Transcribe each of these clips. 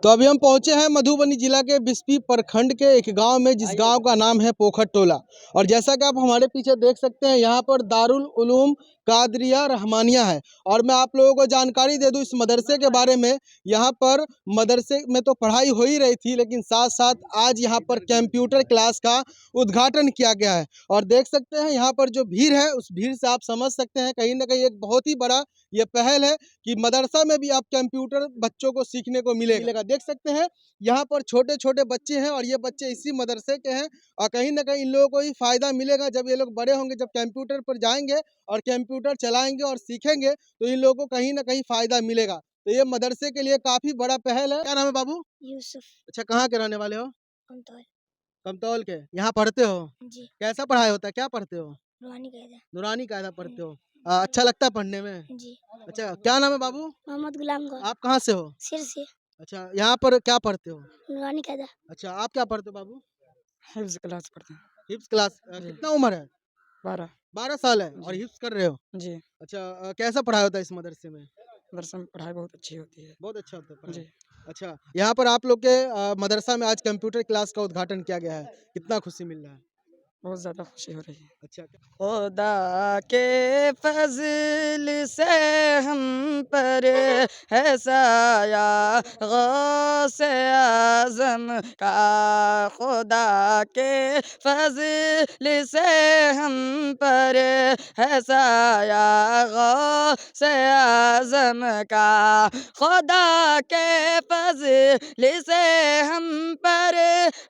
तो अभी हम पहुंचे हैं मधुबनी जिला के बिस्फी प्रखंड के एक गांव में, जिस गांव का नाम है पोखर टोला। और जैसा कि आप हमारे पीछे देख सकते हैं, यहाँ पर दारुल उलूम कादरिया रहमानिया है। और मैं आप लोगों को जानकारी दे दूं इस मदरसे के बारे में। यहाँ पर मदरसे में तो पढ़ाई हो ही रही थी, लेकिन साथ साथ आज यहाँ पर कंप्यूटर क्लास का उद्घाटन किया गया है। और देख सकते हैं यहाँ पर जो भीड़ है, उस भीड़ से आप समझ सकते हैं कहीं ना कहीं एक बहुत ही बड़ा ये पहल है कि मदरसा में भी आप कंप्यूटर बच्चों को सीखने को मिलेगा। देख सकते हैं यहाँ पर छोटे छोटे बच्चे हैं, और ये बच्चे इसी मदरसे के हैं। और कहीं ना कहीं इन लोगों को ही फायदा मिलेगा जब ये लोग बड़े होंगे, जब कंप्यूटर पर जाएंगे और कंप्यूटर चलाएंगे और सीखेंगे, तो इन लोगों को कहीं ना कहीं फायदा मिलेगा। तो ये मदरसे के लिए काफी बड़ा पहल है। क्या नाम है बाबू? यूसुफ। अच्छा, कहाँ के रहने वाले हो? कमतौल। कमतौल के। यहाँ पढ़ते हो? जी। कैसा पढ़ाई होता है, क्या पढ़ते हो? रूहानी कायदा। नूरानी कायदा पढ़ते हो? अच्छा लगता है पढ़ने में? जी। अच्छा, क्या नाम है बाबू? मोहम्मद गुलाम गौर। आप कहाँ से हो? सिर से। अच्छा, यहाँ पर क्या पढ़ते हो? रूहानी कायदा। अच्छा, आप क्या पढ़ते हो बाबू? हिफ्ज़ क्लास पढ़ते हैं। हिफ्स क्लास। जी। कितना उम्र है? 12। 12 साल है और जी। हिफ्स कर रहे हो? जी। अच्छा, कैसा पढ़ाई होता है इस मदरसे में? मदरसा में पढ़ाई बहुत अच्छी होती है। बहुत अच्छा होता है पढ़ाई। जी। अच्छा, यहाँ पर आप लोग के मदरसा में आज कंप्यूटर क्लास का उद्घाटन किया गया है, कितना खुशी मिल रहा है? बहुत ज़्यादा खुशी हो रही है। अच्छा, खुदा के फज़ल से हम पर है साया गौसे आज़म का। खुदा के फज़ल से हम पर है साया गौसे आज़म का। खुदा के फज़ल से हम पर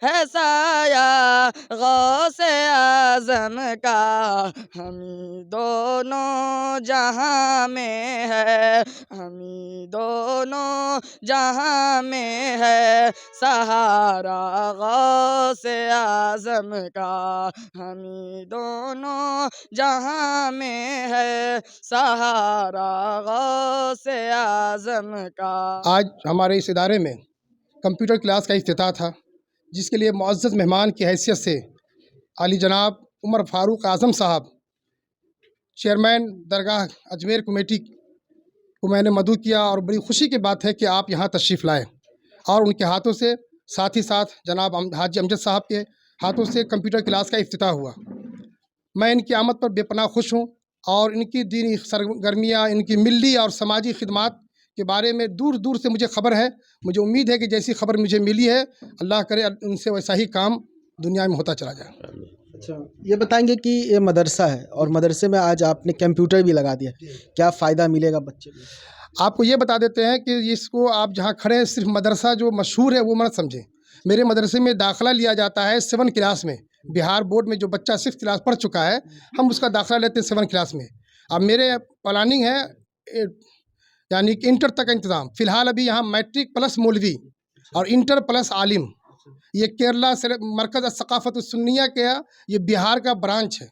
है साया गौसे आज़म का। हमी दोनों जहाँ में है, हमी दोनों जहाँ में है सहारा गौसे आज़म का। हमी दोनों जहाँ में है सहारा गौसे आज़म का। आज हमारे इस इदारे में कंप्यूटर क्लास का इफ्तिताह था, जिसके लिए मुअज़्ज़ज़ मेहमान की हैसियत से आली जनाब उमर फ़ारूक आज़म साहब, चेयरमैन दरगाह अजमेर कमेटी को मैंने मदऊ किया। और बड़ी खुशी की बात है कि आप यहाँ तशरीफ़ लाए और उनके हाथों से, साथ ही साथ जनाब हाजी अमजद साहब के हाथों से कंप्यूटर क्लास का इफ्तिताह हुआ। मैं इनकी आमद पर बेपनाह खुश हूँ और इनकी दीनी सरगर्मियाँ, इनकी मिली और समाजी खिदमात के बारे में दूर दूर से मुझे खबर है। मुझे उम्मीद है कि जैसी खबर मुझे मिली है, अल्लाह करे उनसे वैसा ही काम दुनिया में होता चला जाए। अच्छा, ये बताएंगे कि ये मदरसा है और मदरसे में आज आपने कंप्यूटर भी लगा दिया, क्या फ़ायदा मिलेगा बच्चे को? आपको ये बता देते हैं कि इसको आप जहाँ खड़े हैं, सिर्फ मदरसा जो मशहूर है वो मत समझें। मेरे मदरसे में दाखिला लिया जाता है 7 क्लास में। बिहार बोर्ड में जो बच्चा 6 क्लास पढ़ चुका है, हम उसका दाखिला लेते हैं 7 क्लास में। अब मेरे प्लानिंग है यानी कि इंटर तक का इंतज़ाम। फ़िलहाल अभी यहाँ मैट्रिक प्लस मौलवी और इंटर प्लस आलिम, ये केरला से मरकज़ सक़ाफ़त सुन्निया के, ये बिहार का ब्रांच है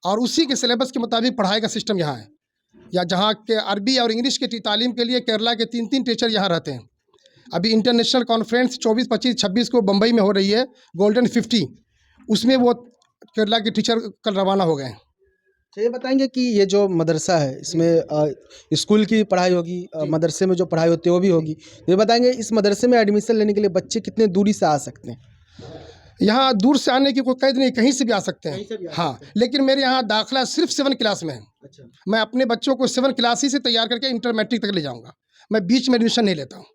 और उसी के सिलेबस के मुताबिक पढ़ाई का सिस्टम यहाँ है। या जहाँ के अरबी और इंग्लिश की तालीम के लिए केरला के 3-3 टीचर यहाँ रहते हैं। अभी इंटरनेशनल कॉन्फ्रेंस 24, 25, 26 को बम्बई में हो रही है, गोल्डन 50, उसमें वो केरला के टीचर कल रवाना हो गए हैं। तो ये बताएंगे कि ये जो मदरसा है, इसमें स्कूल की पढ़ाई होगी, मदरसे में जो पढ़ाई होती है वो भी होगी। ये बताएंगे इस मदरसे में एडमिशन लेने के लिए बच्चे कितने दूरी से आ सकते हैं? यहाँ दूर से आने की कोई कैद नहीं, कहीं से भी आ सकते हैं। हाँ, लेकिन मेरे यहाँ दाखिला सिर्फ 7 क्लास में है। अच्छा। मैं अपने बच्चों को 7 क्लास ही से तैयार करके इंटर मैट्रिक तक ले जाऊँगा। मैं बीच में एडमिशन नहीं लेता हूँ,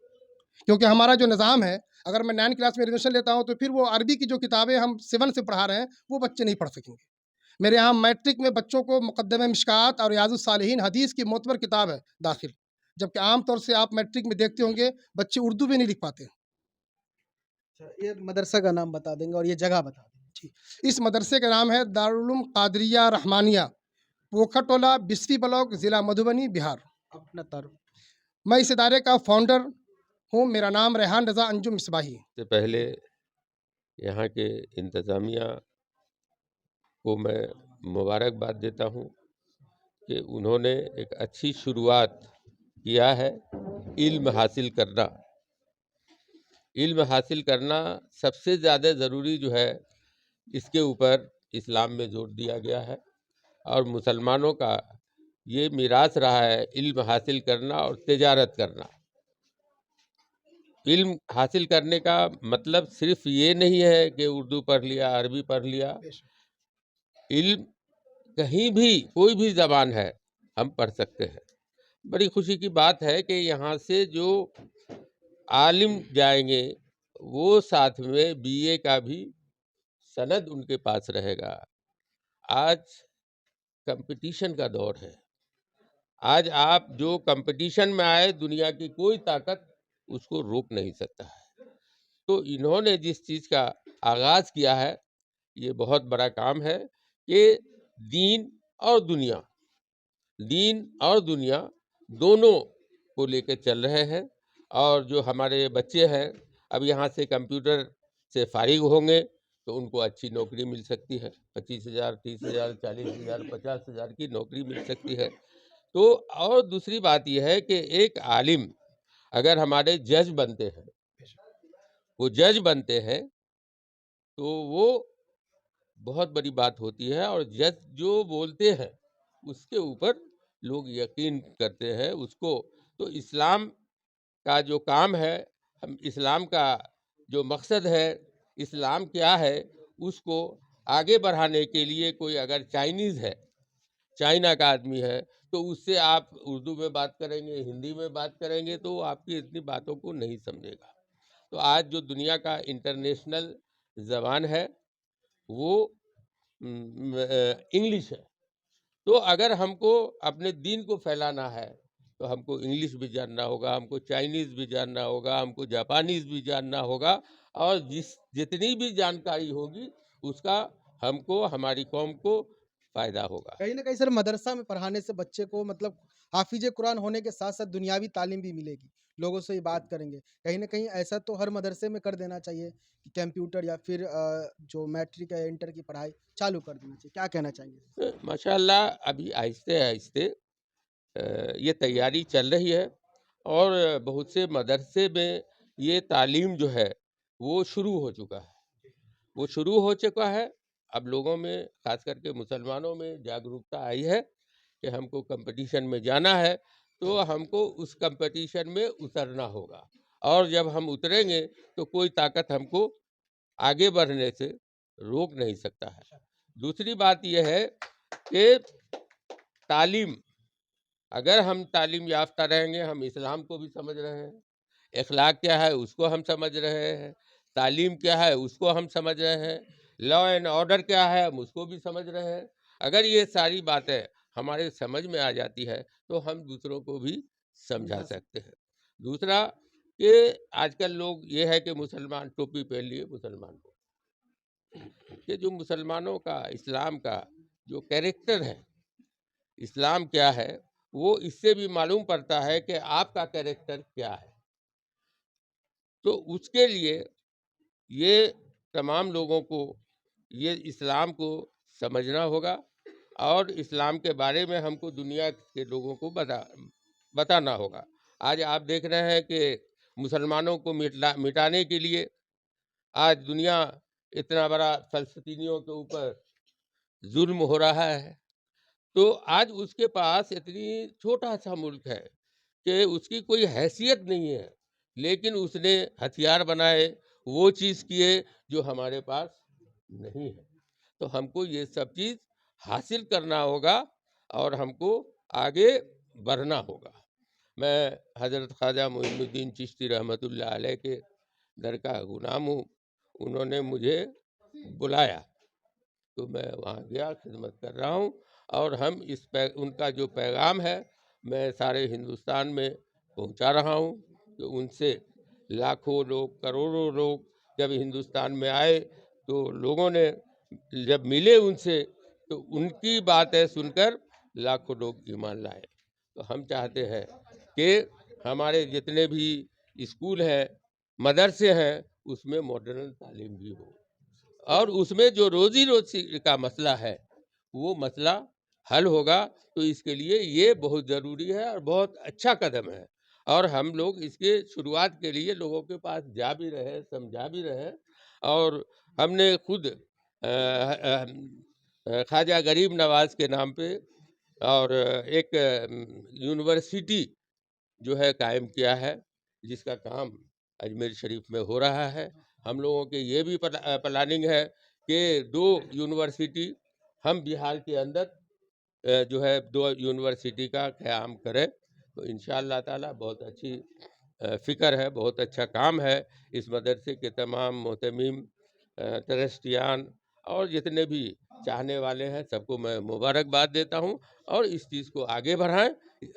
क्योंकि हमारा जो निज़ाम है, अगर मैं 9 क्लास में एडमिशन लेता हूँ तो फिर वो अरबी की जो किताबें हम 7 से पढ़ा रहे हैं वो बच्चे नहीं पढ़ सकेंगे। मेरे यहाँ मैट्रिक में बच्चों को मुक़द्दमे मिशकात और रियाज़ुस सालिहीन हदीस की मोतबर किताब है दाखिल, जबकि आम तौर से आप मैट्रिक में देखते होंगे बच्चे उर्दू भी नहीं लिख पाते। ये मदरसा का नाम बता देंगे और ये जगह बता देंगे। जी, इस मदरसे का नाम है दारुल उलूम कादरिया रहमानिया, पोखर टोला, बिस्फी ब्लॉक, ज़िला मधुबनी, बिहार। अपना तारुफ। मैं इस इदारे का फाउंडर हूँ। मेरा नाम रेहान रज़ा अंजुम मिसबाही। से पहले यहाँ के इंतज़ामिया को मैं मुबारकबाद देता हूँ कि उन्होंने एक अच्छी शुरुआत किया है। इल्म हासिल करना, इल्म हासिल करना सबसे ज़्यादा ज़रूरी जो है, इसके ऊपर इस्लाम में जोर दिया गया है और मुसलमानों का ये मीरास रहा है, इल्म हासिल करना और तिजारत करना। علم حاصل کرنے کا مطلب صرف یہ نہیں ہے کہ اردو پڑھ لیا، عربی پڑھ لیا. علم کہیں بھی کوئی بھی زبان ہے ہم پڑھ سکتے ہیں. بڑی خوشی کی بات ہے کہ یہاں سے جو عالم جائیں گے وہ ساتھ میں BA کا بھی سند ان کے پاس رہے گا. آج کمپٹیشن کا دور ہے. آج آپ جو کمپٹیشن میں آئے دنیا کی کوئی طاقت اس کو روک نہیں سکتا ہے. تو انہوں نے جس چیز کا آغاز کیا ہے یہ بہت بڑا کام ہے کہ دین اور دنیا دونوں کو لے کے چل رہے ہیں. اور جو ہمارے بچے ہیں اب یہاں سے کمپیوٹر سے فارغ ہوں گے تو ان کو اچھی نوکری مل سکتی ہے. 25,000 30,000 40,000 50,000 کی نوکری مل سکتی ہے. تو اور دوسری بات یہ ہے کہ ایک عالم اگر ہمارے جج بنتے ہیں تو وہ بہت بڑی بات ہوتی ہے. اور جج جو بولتے ہیں اس کے اوپر لوگ یقین کرتے ہیں اس کو. تو اسلام کا جو کام ہے اسلام کا جو مقصد ہے اسلام کیا ہے اس کو آگے بڑھانے کے لیے کوئی اگر چائنا کا آدمی ہے تو اس سے آپ اردو میں بات کریں گے ہندی میں بات کریں گے تو آپ کی اتنی باتوں کو نہیں سمجھے گا. تو آج جو دنیا کا انٹرنیشنل زبان ہے وہ انگلش ہے. تو اگر ہم کو اپنے دین کو پھیلانا ہے تو ہم کو انگلش بھی جاننا ہوگا, ہم کو چائنیز بھی جاننا ہوگا, ہم کو جاپانیز بھی جاننا ہوگا. اور جتنی بھی جانکاری ہوگی اس کا ہم کو ہماری قوم کو فائدہ ہوگا. کہیں نہ کہیں سر مدرسہ میں پڑھانے سے بچے کو مطلب حافظ قرآن ہونے کے ساتھ ساتھ دنیاوی تعلیم بھی ملے گی, لوگوں سے بات کریں گے. کہیں نہ کہیں ایسا تو ہر مدرسے میں کر دینا چاہیے کہ کمپیوٹر یا پھر جو میٹرک یا انٹر کی پڑھائی چالو کر دینا چاہیے. کیا کہنا چاہیں گے؟ ماشاء اللہ ابھی آہستہ آہستہ یہ تیاری چل رہی ہے اور بہت سے مدرسے میں یہ تعلیم جو ہے وہ شروع ہو چکا ہے. اب لوگوں میں خاص کر کے مسلمانوں میں جاگروکتا آئی ہے کہ ہم کو کمپٹیشن میں جانا ہے تو ہم کو اس کمپٹیشن میں اترنا ہوگا. اور جب ہم اتریں گے تو کوئی طاقت ہم کو آگے بڑھنے سے روک نہیں سکتا ہے. دوسری بات یہ ہے کہ تعلیم, اگر ہم تعلیم یافتہ رہیں گے ہم اسلام کو بھی سمجھ رہے ہیں, اخلاق کیا ہے اس کو ہم سمجھ رہے ہیں, تعلیم کیا ہے اس کو ہم سمجھ رہے ہیں, لا اینڈ آرڈر کیا ہے ہم اس کو بھی سمجھ رہے ہیں. اگر یہ ساری باتیں ہمارے سمجھ میں آ جاتی ہے تو ہم دوسروں کو بھی سمجھا سکتے ہیں. دوسرا کہ آج کل لوگ یہ ہے کہ مسلمان ٹوپی پہن لیے مسلمان کو, کہ جو مسلمانوں کا اسلام کا جو کیریکٹر ہے اسلام کیا ہے وہ اس سے بھی معلوم پڑتا ہے کہ آپ کا کیریکٹر کیا ہے. تو اس کے لیے یہ تمام لوگوں کو یہ اسلام کو سمجھنا ہوگا اور اسلام کے بارے میں ہم کو دنیا کے لوگوں کو بتانا ہوگا. آج آپ دیکھ رہے ہیں کہ مسلمانوں کو مٹانے کے لیے آج دنیا اتنا بڑا فلسطینیوں کے اوپر ظلم ہو رہا ہے. تو آج اس کے پاس اتنی چھوٹا سا ملک ہے کہ اس کی کوئی حیثیت نہیں ہے, لیکن اس نے ہتھیار بنائے, وہ چیز کیے جو ہمارے پاس نہیں ہے. تو ہم کو یہ سب چیز حاصل کرنا ہوگا اور ہم کو آگے بڑھنا ہوگا. میں حضرت خواجہ معین الدین چشتی رحمۃ اللہ علیہ کے در کا غلام ہوں. انہوں نے مجھے بلایا تو میں وہاں گیا, خدمت کر رہا ہوں. اور ہم ان کا جو پیغام ہے میں سارے ہندوستان میں پہنچا رہا ہوں کہ ان سے لاکھوں لوگ کروڑوں لوگ جب ہندوستان میں آئے تو لوگوں نے جب ملے ان سے تو ان کی باتیں سن کر لاکھوں لوگ ایمان لائے. تو ہم چاہتے ہیں کہ ہمارے جتنے بھی اسکول ہیں مدرسے ہیں اس میں ماڈرن تعلیم بھی ہو اور اس میں جو روزی کا مسئلہ ہے وہ مسئلہ حل ہوگا. تو اس کے لیے یہ بہت ضروری ہے اور بہت اچھا قدم ہے اور ہم لوگ اس کے شروعات کے لیے لوگوں کے پاس جا بھی رہے, سمجھا بھی رہے. اور ہم نے خود خواجہ غریب نواز کے نام پہ اور ایک یونیورسٹی جو ہے قائم کیا ہے جس کا کام अजमेर शरीफ में हो रहा है। हम लोगों के ये भी प्लानिंग है कि 2 यूनिवर्सिटी हम बिहार के अंदर जो है 2 यूनिवर्सिटी का क़याम करें। तो इंशाअल्लाह ताला बहुत अच्छी फ़िक्र है, बहुत अच्छा काम है। इस मदरसे के तमाम मोहतमीम ट्रस्टियान और जितने भी चाहने वाले हैं सबको मैं मुबारकबाद देता हूं, और इस चीज़ को आगे बढ़ाएं,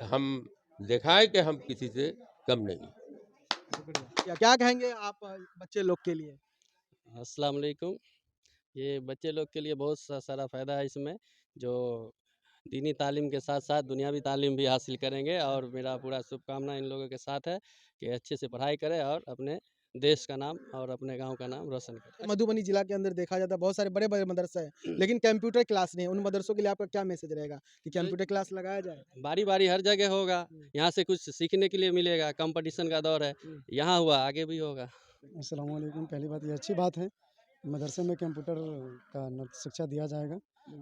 हम दिखाएं कि हम किसी से कम नहीं। क्या कहेंगे आप बच्चे लोग के लिए? अस्सलाम वालेकुम। ये बच्चे लोग के लिए बहुत सारा फ़ायदा है इसमें, जो दीनी तालीम के साथ साथ दुनियावी तालीम भी हासिल करेंगे, और मेरा पूरा शुभकामना इन लोगों के साथ है कि अच्छे से पढ़ाई करें और अपने देश का नाम और अपने गांव का नाम रोशन करें। मधुबनी जिला के अंदर देखा जाता है बहुत सारे बड़े बड़े मदरसे हैं, लेकिन कंप्यूटर क्लास नहीं है। उन मदरसों के लिए आपका क्या मैसेज रहेगा कि कंप्यूटर क्लास लगाया जाए? बारी बारी हर जगह होगा, यहाँ से कुछ सीखने के लिए मिलेगा। कंपटीशन का दौर है, यहाँ हुआ आगे भी होगा। अस्सलाम वालेकुम। पहली बात ये अच्छी बात है, मदरसे में कंप्यूटर का शिक्षा दिया जाएगा,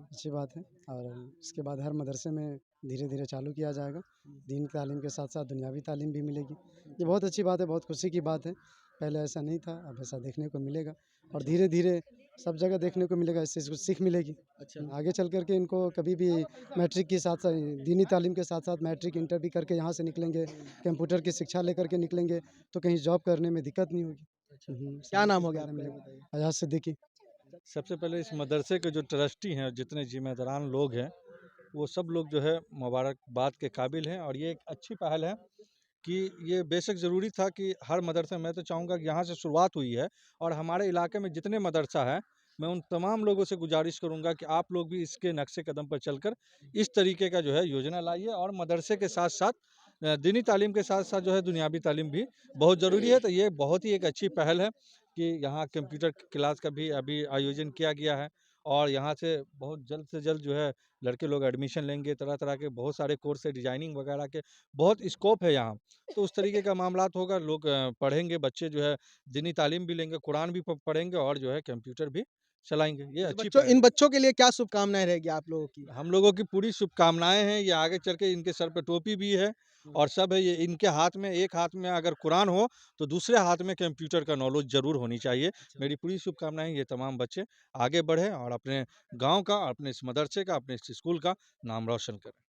अच्छी बात है। और इसके बाद हर मदरसे में धीरे धीरे चालू किया जाएगा। दीन की तालीम के साथ साथ दुनियावी तालीम भी मिलेगी। ये बहुत अच्छी बात है, बहुत खुशी की बात है। पहले ऐसा नहीं था, अब ऐसा देखने को मिलेगा, और धीरे धीरे सब जगह देखने को मिलेगा। इससे कुछ सीख मिलेगी। अच्छा, आगे चल करके इनको कभी भी मैट्रिक के साथ साथ दीनी तालीम के साथ साथ मैट्रिक इंटर भी करके यहाँ से निकलेंगे, कंप्यूटर की शिक्षा लेकर के निकलेंगे, तो कहीं जॉब करने में दिक्कत नहीं होगी। क्या नाम हो गया आपका, ये बताइए? आजाद सिद्दीकी। सबसे पहले इस मदरसे के जो ट्रस्टी हैं, जितने जिम्मेदारान लोग हैं, वो सब लोग जो है मुबारकबाद के काबिल हैं। और ये एक अच्छी पहल है कि ये बेशक ज़रूरी था कि हर मदरसे, मैं तो चाहूँगा कि यहाँ से शुरुआत हुई है, और हमारे इलाके में जितने मदरसा है, मैं उन तमाम लोगों से गुजारिश करूँगा कि आप लोग भी इसके नक्शे कदम पर चलकर इस तरीके का जो है योजना लाइए। और मदरसे के साथ साथ दीनी तालीम के साथ साथ जो है दुनियावी तालीम भी बहुत ज़रूरी है। तो ये बहुत ही एक अच्छी पहल है कि यहाँ कंप्यूटर क्लास का भी अभी आयोजन किया गया है, और यहाँ से बहुत जल्द से जल्द जो है लड़के लोग एडमिशन लेंगे। तरह तरह के बहुत सारे कोर्स है, डिजाइनिंग वगैरह के बहुत स्कोप है यहाँ। तो उस तरीके का मामलात होगा, लोग पढ़ेंगे, बच्चे जो है दीनी तालीम भी लेंगे, कुरान भी पढ़ेंगे, और जो है कंप्यूटर भी चलाएंगे। ये अच्छी पहल है। इन बच्चों के लिए क्या शुभकामनाएं रहेगी आप लोगों की? हम लोगों की पूरी शुभकामनाएं हैं। ये आगे चल के इनके सर पे टोपी भी है और सब है। ये इनके हाथ में, एक हाथ में अगर कुरान हो तो दूसरे हाथ में कंप्यूटर का नॉलेज जरूर होनी चाहिए। मेरी पूरी शुभकामनाएं, ये तमाम बच्चे आगे बढ़े और अपने गांव का, अपने इस मदरसे का, अपने इस स्कूल का नाम रोशन करें।